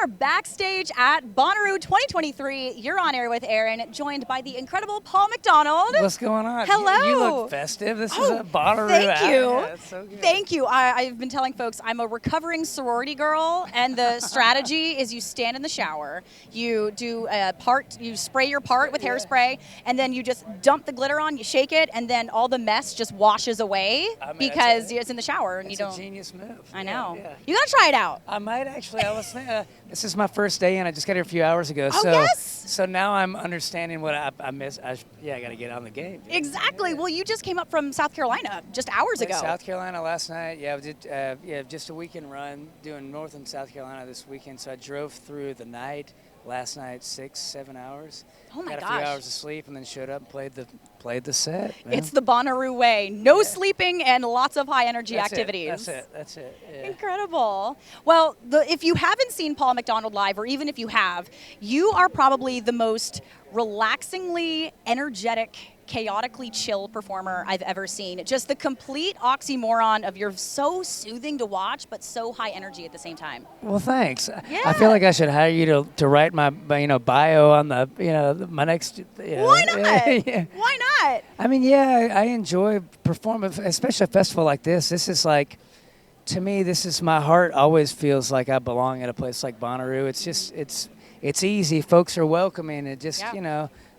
are backstage at Bonnaroo 2023. You're on air with Eryn, joined by the incredible Paul McDonald. What's going on? Hello. You look festive. This is a Bonnaroo. Thank you. Yeah, it's so good. Thank you. I've been telling folks I'm a recovering sorority girl, and the strategy is you stand in the shower, you do a part, you spray your part with hairspray, and then you just dump the glitter on, you shake it, and then all the mess just washes away because it's in the shower and you don't. It's a genius move. I know. Yeah. You gotta try it out. I might actually. I was thinking, this is my first day, and I just got here a few hours ago. Oh, so, yes. So now I'm understanding what I miss. I got to get on the game. Exactly. Well, you just came up from South Carolina just hours ago. South Carolina last night. Yeah, I did just a weekend run doing North and South Carolina this weekend. So I drove through the night last night, 6-7 hours. Oh my Got gosh. a few hours of sleep, and then showed up and played the set. Man. It's the Bonnaroo way. No sleeping and lots of high energy activities. That's it. Yeah. Incredible. Well, if you haven't seen Paul McDonald live, or even if you have, you are probably the most relaxingly energetic, chaotically chill performer I've ever seen. Just the complete oxymoron of you're so soothing to watch, but so high energy at the same time. Well, thanks. Yeah. I feel like I should hire you to write my bio on my next. Why not? Yeah. Why not? I mean, yeah, I enjoy performing, especially a festival like this. This is like, to me, this is my heart always feels like I belong at a place like Bonnaroo. It's just it's easy. Folks are welcoming. It just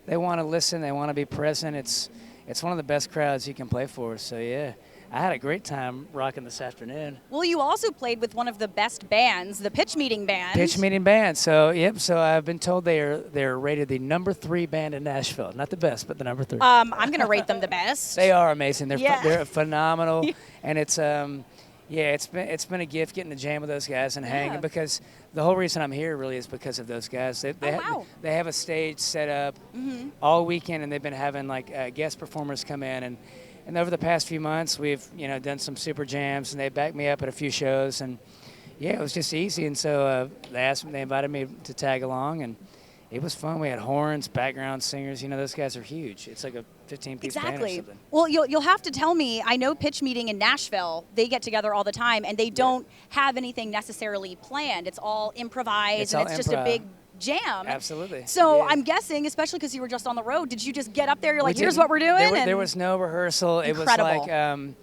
they want to listen. They want to be present. It's one of the best crowds you can play for. So yeah, I had a great time rocking this afternoon. Well, you also played with one of the best bands, the Pitch Meeting Band. Pitch Meeting Band. So yep. So I've been told they're rated the number 3 band in Nashville. Not the best, but the number 3. I'm gonna rate them the best. They are amazing. Yeah. They're phenomenal, and it's it's been a gift getting to jam with those guys and hanging, because the whole reason I'm here really is because of those guys. They have a stage set up all weekend, and they've been having like guest performers come in, and over the past few months we've done some super jams, and they backed me up at a few shows, and yeah, it was just easy. And so they invited me to tag along, and it was fun. We had horns, background singers. Those guys are huge. It's like a 15-piece band or something. Well, you'll have to tell me. I know Pitch Meeting in Nashville, they get together all the time, and they don't have anything necessarily planned. It's all improvised, and it's just a big jam. Absolutely. So I'm guessing, especially because you were just on the road, did you just get up there, you're like, here's what we're doing? There was no rehearsal. Incredible. It was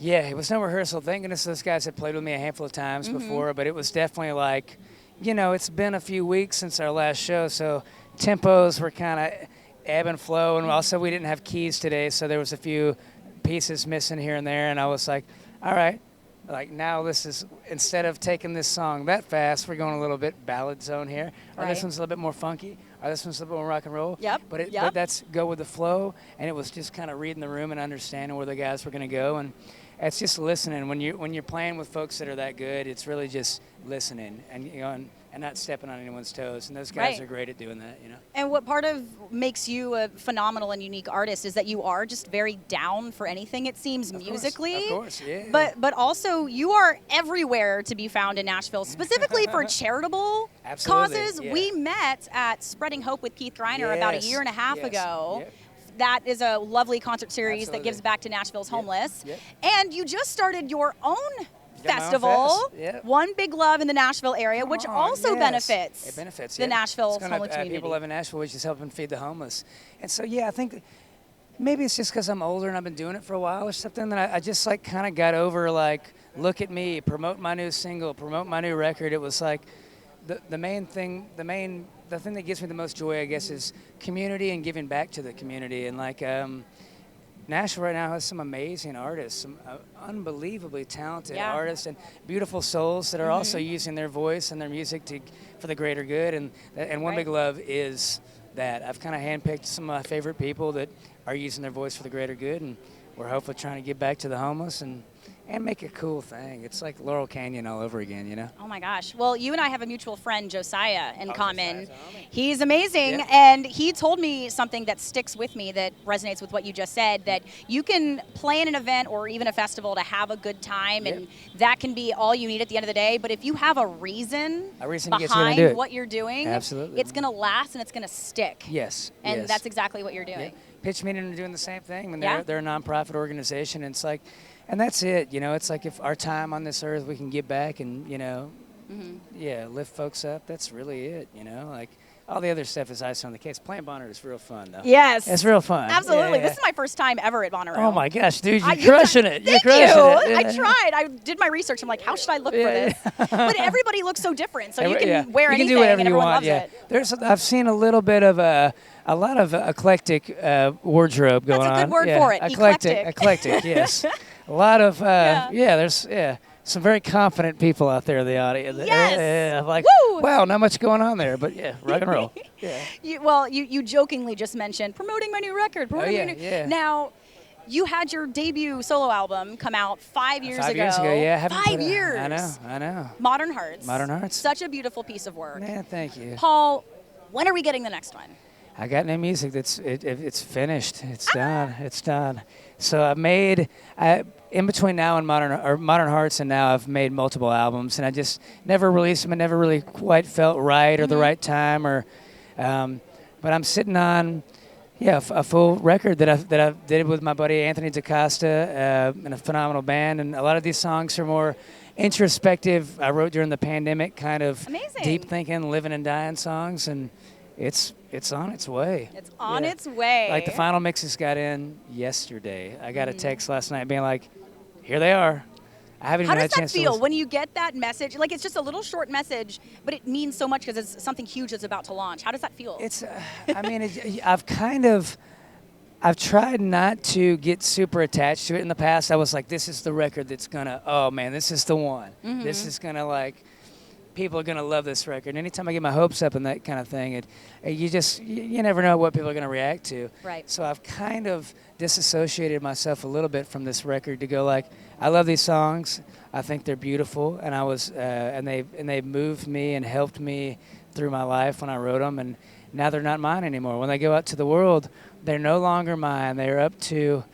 like, it was no rehearsal. Thank goodness those guys had played with me a handful of times before, but it was definitely like, it's been a few weeks since our last show, so tempos were kind of ebb and flow, and also we didn't have keys today, so there was a few pieces missing here and there, and I was like, all right, like now this is, instead of taking this song that fast, we're going a little bit ballad zone here, or this one's a little bit more funky, or this one's a little bit more rock and roll. Yep. But that's go with the flow, and it was just kind of reading the room and understanding where the guys were going to go, and it's just listening. When you're playing with folks that are that good, it's really just listening and not stepping on anyone's toes. And those guys are great at doing that, And what part of makes you a phenomenal and unique artist is that you are just very down for anything, it seems, musically. Of course, yeah. But also you are everywhere to be found in Nashville, specifically for charitable causes. Yeah. We met at Spreading Hope with Keith Griner about a year and a half ago. Yep. That is a lovely concert series that gives back to Nashville's homeless. Yep. And you just started your own festival, One Big Love in the Nashville area, which also benefits the Nashville homeless community. People live in Nashville, which is helping feed the homeless. And so, I think maybe it's just because I'm older and I've been doing it for a while or something, that I just like kind of got over like, look at me, promote my new single, promote my new record. It was like the thing that gives me the most joy, I guess, is community and giving back to the community. And like Nashville right now has some amazing artists, some unbelievably talented artists and beautiful souls that are also using their voice and their music for the greater good. And One Big Love is that. I've kind of handpicked some of my favorite people that are using their voice for the greater good, and we're hopefully trying to give back to the homeless and make a cool thing. It's like Laurel Canyon all over again, Oh my gosh. Well, you and I have a mutual friend, Josiah, in common. Josiah's He's amazing, and he told me something that sticks with me that resonates with what you just said, that you can plan an event or even a festival to have a good time, and that can be all you need at the end of the day. But if you have a reason behind what you're doing, absolutely, it's going to last and it's going to stick. Yes. And that's exactly what you're doing. Yeah. Pitch Meeting are doing the same thing. I mean, they're a nonprofit organization, and it's like, and that's it. It's like if our time on this earth we can give back and Yeah, lift folks up. That's really it, you know? Like, all the other stuff is ice on the cake. Playing Bonnaroo is real fun, though. Yes. It's real fun. Absolutely. Yeah. This is my first time ever at Bonnaroo. Oh, my gosh, dude, you're You've crushing done- it. You're Thank crushing you. it. I tried. I did my research. I'm like, how should I look for this? But everybody looks so different, so you can wear you anything can do whatever and you everyone want. loves it. I've seen a little bit of a lot of eclectic wardrobe going on. That's a good word for it. Eclectic, yes. A lot of there's some very confident people out there in the audience. Yes. Like, Woo! wow, not much going on there, but yeah, rock and roll. Yeah. You jokingly just mentioned promoting my new record. Now, you had your debut solo album come out 5 years ago. 5 years ago, yeah. I haven't 5 years. I know. Modern Hearts. Modern Hearts. Such a beautiful piece of work. Man, thank you. Paul, when are we getting the next one? I got new music it's finished. It's done. It's done. So in between now and Modern Hearts and now I've made multiple albums and I just never released them. It never really quite felt right or the right time but I'm sitting on a full record that I did with my buddy Anthony DaCosta in a phenomenal band, and a lot of these songs are more introspective. I wrote during the pandemic, kind of deep thinking, living and dying songs, and it's on its way. It's on its way. Like the final mixes got in yesterday. I got a text last night being like, here they are. I haven't even had a chance to listen. How does that feel when you get that message? Like, it's just a little short message, but it means so much because it's something huge that's about to launch. How does that feel? It's, I've tried not to get super attached to it in the past. I was like, this is the record that's gonna, oh man, this is the one. This is gonna, like, people are gonna love this record. And anytime I get my hopes up and that kind of thing, you never know what people are gonna react to. Right. So I've kind of disassociated myself a little bit from this record to go like, I love these songs. I think they're beautiful, and they've moved me and helped me through my life when I wrote them. And now they're not mine anymore. When they go out to the world, they're no longer mine. They're up to,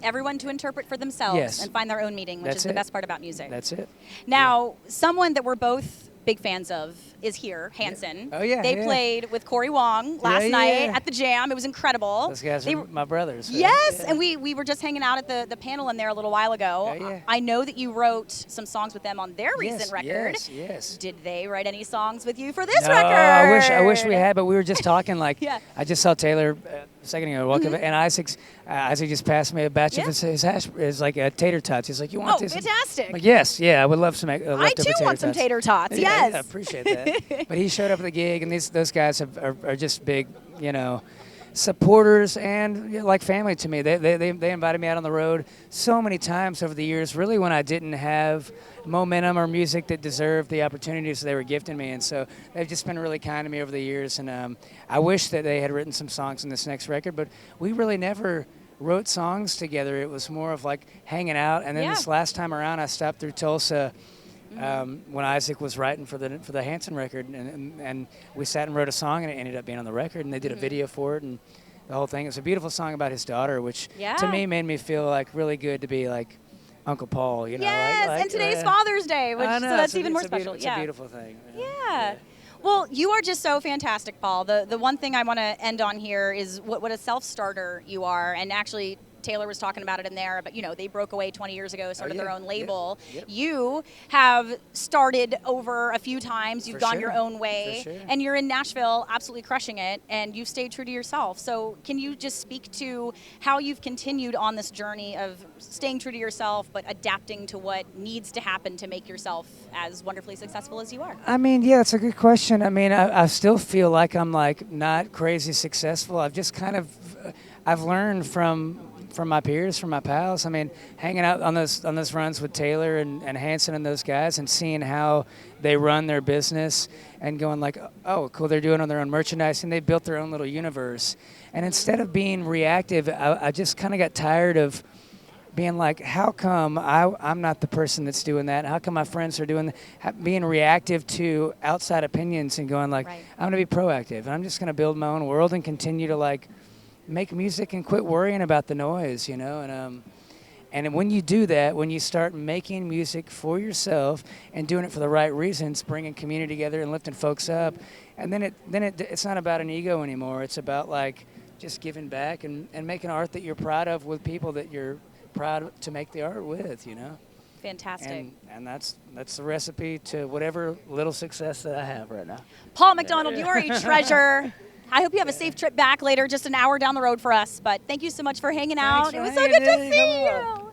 everyone to interpret for themselves and find their own meaning, which is the best part about music. That's it. Now, someone that we're both big fans of is here, Hanson. Oh, yeah. They played with Corey Wong last night at the Jam. It was incredible. Those guys are my brothers. Right? Yes, and we were just hanging out at the panel in there a little while ago. Oh, yeah. I know that you wrote some songs with them on their recent record. Yes. Did they write any songs with you for this record? I wish we had, but we were just talking like, I just saw Taylor a second ago, and Isaac just passed me a batch of his like tater tots. He's like, you want this? Oh, fantastic. Like, yes, I would love some leftover I too want some tater tots, yes. Yeah, I appreciate that. But he showed up at the gig, and those guys are just big, supporters and like family to me. They invited me out on the road so many times over the years, really when I didn't have momentum or music that deserved the opportunities they were gifting me. And so they've just been really kind to me over the years. And I wish that they had written some songs in this next record, but we really never wrote songs together. It was more of like hanging out. And then this last time around, I stopped through Tulsa when Isaac was writing for the Hanson record, and we sat and wrote a song, and it ended up being on the record, and they did a video for it, and the whole thing. It was a beautiful song about his daughter, which to me made me feel like really good to be like Uncle Paul, Yes, and today's Father's Day, so that's even more special. It's a beautiful thing. Yeah. Well, you are just so fantastic, Paul. The one thing I want to end on here is what a self-starter you are, and actually Taylor was talking about it in there, but they broke away 20 years ago, started their own label. Yep. You have started over a few times. You've gone your own way, and you're in Nashville absolutely crushing it, and you've stayed true to yourself. So can you just speak to how you've continued on this journey of staying true to yourself, but adapting to what needs to happen to make yourself as wonderfully successful as you are? I mean, that's a good question. I mean, I still feel like I'm like not crazy successful. I've just kind of, I've learned from my peers, from my pals. I mean, hanging out on those runs with Taylor and Hanson and those guys, and seeing how they run their business, and going like, oh, cool, they're doing on their own merchandise, and they built their own little universe. And instead of being reactive, I just kind of got tired of being like, how come I'm not the person that's doing that? How come my friends are doing that? Being reactive to outside opinions and going like, I'm going to be proactive, and I'm just going to build my own world and continue to like make music and quit worrying about the noise, and when you do that, when you start making music for yourself and doing it for the right reasons, bringing community together and lifting folks up, and then it's not about an ego anymore. It's about like just giving back and making art that you're proud of with people that you're proud to make the art with, Fantastic. And that's the recipe to whatever little success that I have right now. Paul McDonald, you are a treasure. I hope you have a safe trip back later, just an hour down the road for us. But thank you so much for hanging out. For It was so hanging good to in. see Come on. you.